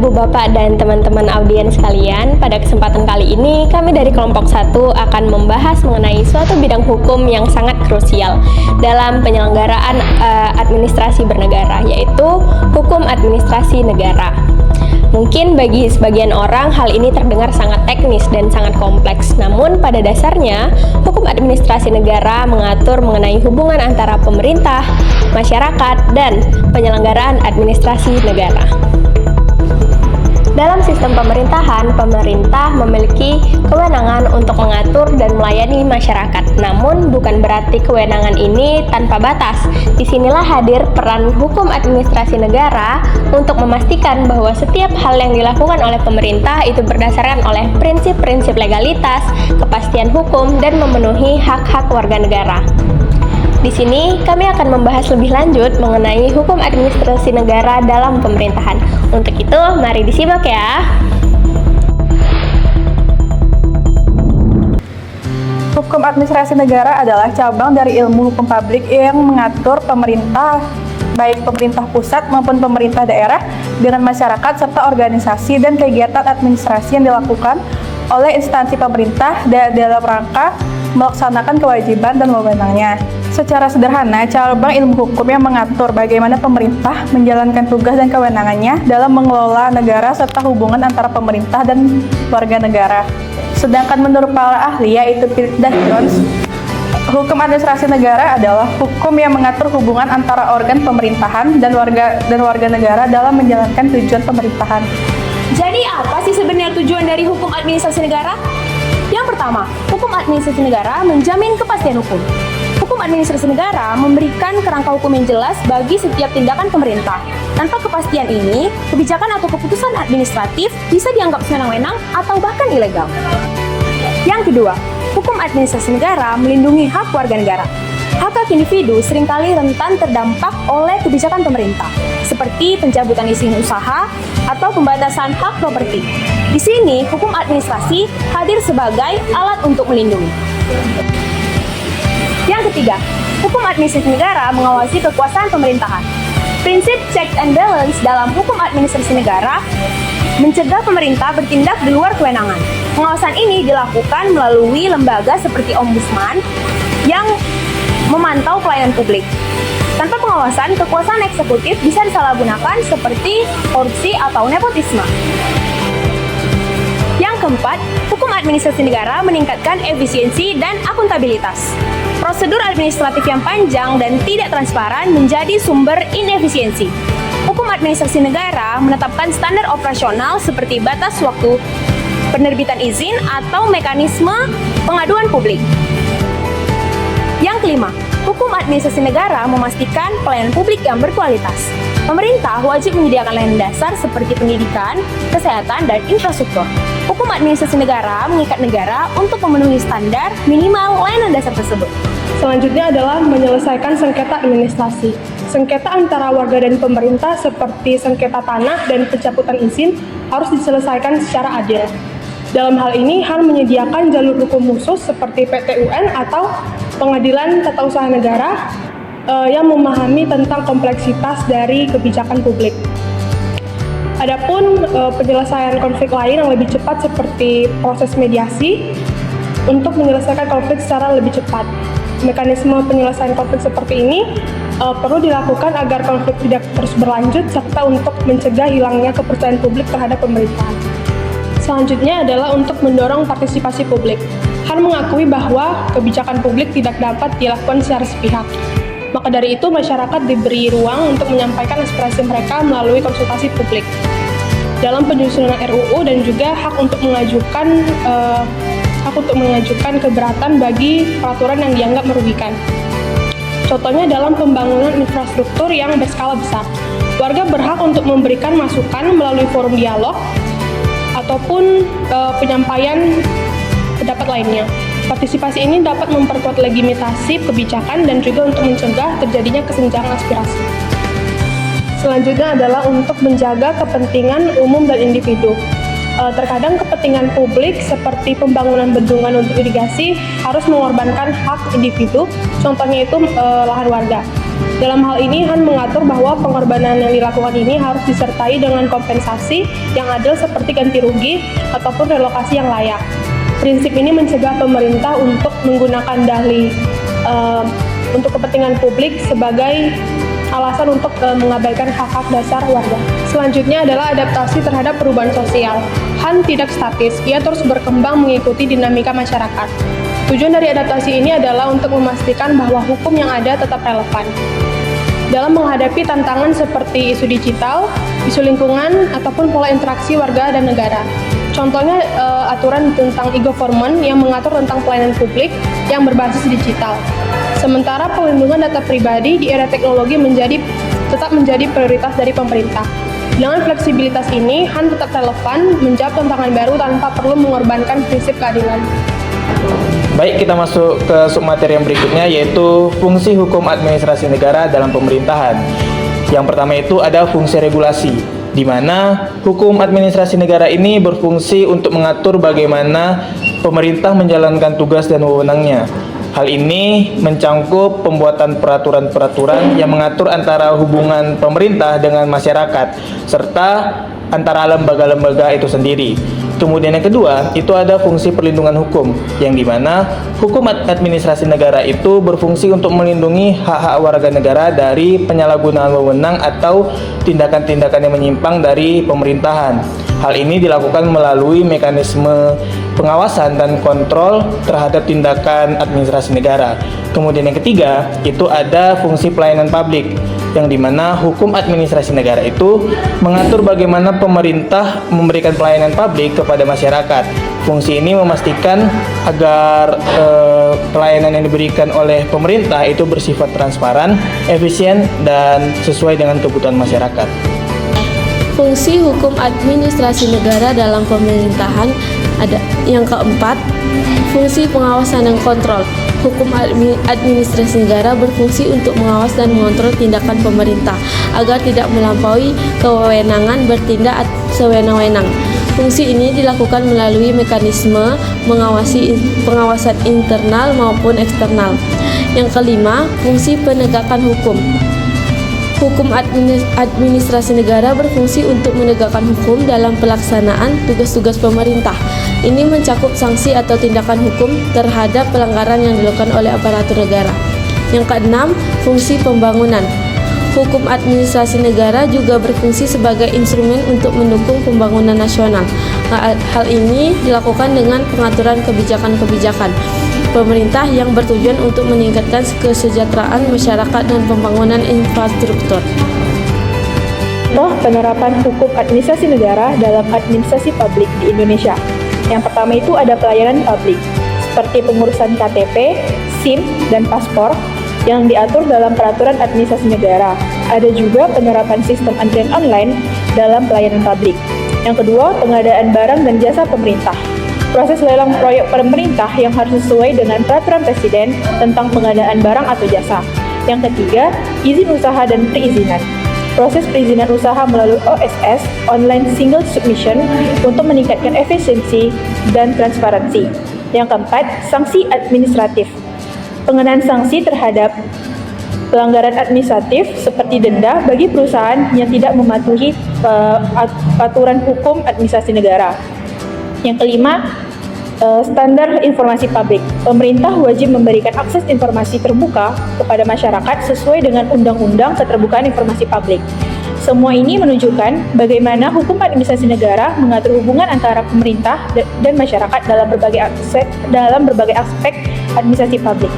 Ibu Bapak dan teman-teman audiens sekalian, pada kesempatan kali ini kami dari kelompok 1 akan membahas mengenai suatu bidang hukum yang sangat krusial dalam penyelenggaraan administrasi bernegara, yaitu hukum administrasi negara. Mungkin bagi sebagian orang hal ini terdengar sangat teknis dan sangat kompleks, namun pada dasarnya hukum administrasi negara mengatur mengenai hubungan antara pemerintah, masyarakat, dan penyelenggaraan administrasi negara. Dalam sistem pemerintahan, pemerintah memiliki kewenangan untuk mengatur dan melayani masyarakat. Namun, bukan berarti kewenangan ini tanpa batas. Disinilah hadir peran hukum administrasi negara untuk memastikan bahwa setiap hal yang dilakukan oleh pemerintah itu berdasarkan oleh prinsip-prinsip legalitas, kepastian hukum, dan memenuhi hak-hak warga negara. Di sini, kami akan membahas lebih lanjut mengenai hukum administrasi negara dalam pemerintahan. Untuk itu, mari disimak ya. Hukum administrasi negara adalah cabang dari ilmu hukum publik yang mengatur pemerintah, baik pemerintah pusat maupun pemerintah daerah, dengan masyarakat serta organisasi dan kegiatan administrasi yang dilakukan oleh instansi pemerintah dalam rangka melaksanakan kewajiban dan wewenangnya. Secara sederhana, cabang ilmu hukum yang mengatur bagaimana pemerintah menjalankan tugas dan kewenangannya dalam mengelola negara serta hubungan antara pemerintah dan warga negara. Sedangkan menurut para ahli, yaitu Philip dan Jones, hukum administrasi negara adalah hukum yang mengatur hubungan antara organ pemerintahan dan warga negara dalam menjalankan tujuan pemerintahan. Jadi apa sih sebenarnya tujuan dari hukum administrasi negara? Yang pertama, hukum administrasi negara menjamin kepastian hukum. Hukum administrasi negara memberikan kerangka hukum yang jelas bagi setiap tindakan pemerintah. Tanpa kepastian ini, kebijakan atau keputusan administratif bisa dianggap sewenang-wenang atau bahkan ilegal. Yang kedua, hukum administrasi negara melindungi hak warga negara. Hak-hak individu seringkali rentan terdampak oleh kebijakan pemerintah, seperti pencabutan izin usaha atau pembatasan hak properti. Di sini, hukum administrasi hadir sebagai alat untuk melindungi. Yang ketiga, hukum administrasi negara mengawasi kekuasaan pemerintahan. Prinsip check and balance dalam hukum administrasi negara mencegah pemerintah bertindak di luar kewenangan. Pengawasan ini dilakukan melalui lembaga seperti ombudsman yang memantau pelayanan publik. Tanpa pengawasan, kekuasaan eksekutif bisa disalahgunakan seperti korupsi atau nepotisme. Yang keempat, hukum administrasi negara meningkatkan efisiensi dan akuntabilitas. Prosedur administratif yang panjang dan tidak transparan menjadi sumber inefisiensi. Hukum administrasi negara menetapkan standar operasional seperti batas waktu penerbitan izin atau mekanisme pengaduan publik. Yang kelima, hukum administrasi negara memastikan pelayanan publik yang berkualitas. Pemerintah wajib menyediakan layanan dasar seperti pendidikan, kesehatan, dan infrastruktur. Hukum administrasi negara mengikat negara untuk memenuhi standar minimal layanan dasar tersebut. Selanjutnya adalah menyelesaikan sengketa administrasi. Sengketa antara warga dan pemerintah seperti sengketa tanah dan pencabutan izin harus diselesaikan secara adil. Dalam hal ini, HAN menyediakan jalur hukum khusus seperti PT-UN atau Pengadilan Tata Usaha Negara yang memahami tentang kompleksitas dari kebijakan publik. Adapun penyelesaian konflik lain yang lebih cepat seperti proses mediasi untuk menyelesaikan konflik secara lebih cepat. Mekanisme penyelesaian konflik seperti ini perlu dilakukan agar konflik tidak terus berlanjut serta untuk mencegah hilangnya kepercayaan publik terhadap pemerintahan. Selanjutnya adalah untuk mendorong partisipasi publik. HAN mengakui bahwa kebijakan publik tidak dapat dilakukan secara sepihak. Maka dari itu, masyarakat diberi ruang untuk menyampaikan aspirasi mereka melalui konsultasi publik. Dalam penyusunan RUU dan juga hak untuk mengajukan keberatan bagi peraturan yang dianggap merugikan. Contohnya dalam pembangunan infrastruktur yang berskala besar. Warga berhak untuk memberikan masukan melalui forum dialog ataupun penyampaian pendapat lainnya. Partisipasi ini dapat memperkuat legitimasi kebijakan dan juga untuk mencegah terjadinya kesenjangan aspirasi. Selanjutnya adalah untuk menjaga kepentingan umum dan individu. Terkadang kepentingan publik seperti pembangunan bendungan untuk irigasi harus mengorbankan hak individu, contohnya itu lahan warga. Dalam hal ini, Han mengatur bahwa pengorbanan yang dilakukan ini harus disertai dengan kompensasi yang adil seperti ganti rugi ataupun relokasi yang layak. Prinsip ini mencegah pemerintah untuk menggunakan dalih untuk kepentingan publik sebagai alasan untuk mengabaikan hak-hak dasar warga. Selanjutnya adalah adaptasi terhadap perubahan sosial. Han tidak statis, ia terus berkembang mengikuti dinamika masyarakat. Tujuan dari adaptasi ini adalah untuk memastikan bahwa hukum yang ada tetap relevan dalam menghadapi tantangan seperti isu digital, isu lingkungan, ataupun pola interaksi warga dan negara. Contohnya aturan tentang e-government yang mengatur tentang pelayanan publik yang berbasis digital. Sementara pelindungan data pribadi di era teknologi tetap menjadi prioritas dari pemerintah. Dengan fleksibilitas ini, Han tetap relevan menjawab tantangan baru tanpa perlu mengorbankan prinsip keadilan. Baik, kita masuk ke submateri yang berikutnya, yaitu fungsi hukum administrasi negara dalam pemerintahan. Yang pertama itu ada fungsi regulasi, di mana hukum administrasi negara ini berfungsi untuk mengatur bagaimana pemerintah menjalankan tugas dan wewenangnya. Hal ini mencangkup pembuatan peraturan-peraturan yang mengatur antara hubungan pemerintah dengan masyarakat, serta antara lembaga-lembaga itu sendiri. Kemudian yang kedua, itu ada fungsi perlindungan hukum, yang dimana hukum administrasi negara itu berfungsi untuk melindungi hak-hak warga negara dari penyalahgunaan wewenang atau tindakan-tindakan yang menyimpang dari pemerintahan. Hal ini dilakukan melalui mekanisme pengawasan dan kontrol terhadap tindakan administrasi negara. Kemudian yang ketiga, itu ada fungsi pelayanan publik, yang dimana hukum administrasi negara itu mengatur bagaimana pemerintah memberikan pelayanan publik kepada masyarakat. Fungsi ini memastikan agar pelayanan yang diberikan oleh pemerintah itu bersifat transparan, efisien, dan sesuai dengan kebutuhan masyarakat. Fungsi hukum administrasi negara dalam pemerintahan ada. Yang keempat, fungsi pengawasan dan kontrol. Hukum administrasi negara berfungsi untuk mengawas dan mengontrol tindakan pemerintah agar tidak melampaui kewenangan bertindak sewenang-wenang. Fungsi ini dilakukan melalui mekanisme pengawasan internal maupun eksternal. Yang kelima, fungsi penegakan hukum. Hukum administrasi negara berfungsi untuk menegakkan hukum dalam pelaksanaan tugas-tugas pemerintah. Ini mencakup sanksi atau tindakan hukum terhadap pelanggaran yang dilakukan oleh aparatur negara. Yang keenam, fungsi pembangunan. Hukum administrasi negara juga berfungsi sebagai instrumen untuk mendukung pembangunan nasional. Hal ini dilakukan dengan pengaturan kebijakan-kebijakan pemerintah yang bertujuan untuk meningkatkan kesejahteraan masyarakat dan pembangunan infrastruktur. Penerapan hukum administrasi negara dalam administrasi publik di Indonesia. Yang pertama itu ada pelayanan publik, seperti pengurusan KTP, SIM, dan paspor yang diatur dalam peraturan administrasi negara. Ada juga penerapan sistem antrian online dalam pelayanan publik. Yang kedua, pengadaan barang dan jasa pemerintah. Proses lelang proyek pemerintah yang harus sesuai dengan peraturan presiden tentang pengadaan barang atau jasa. Yang ketiga, izin usaha dan perizinan. Proses perizinan usaha melalui OSS, Online Single Submission, untuk meningkatkan efisiensi dan transparansi. Yang keempat, sanksi administratif. Pengenaan sanksi terhadap pelanggaran administratif seperti denda bagi perusahaan yang tidak mematuhi aturan hukum administrasi negara. Yang kelima, standar informasi publik. Pemerintah wajib memberikan akses informasi terbuka kepada masyarakat sesuai dengan Undang-Undang Keterbukaan Informasi Publik. Semua ini menunjukkan bagaimana hukum administrasi negara mengatur hubungan antara pemerintah dan masyarakat dalam berbagai aspek administrasi publik.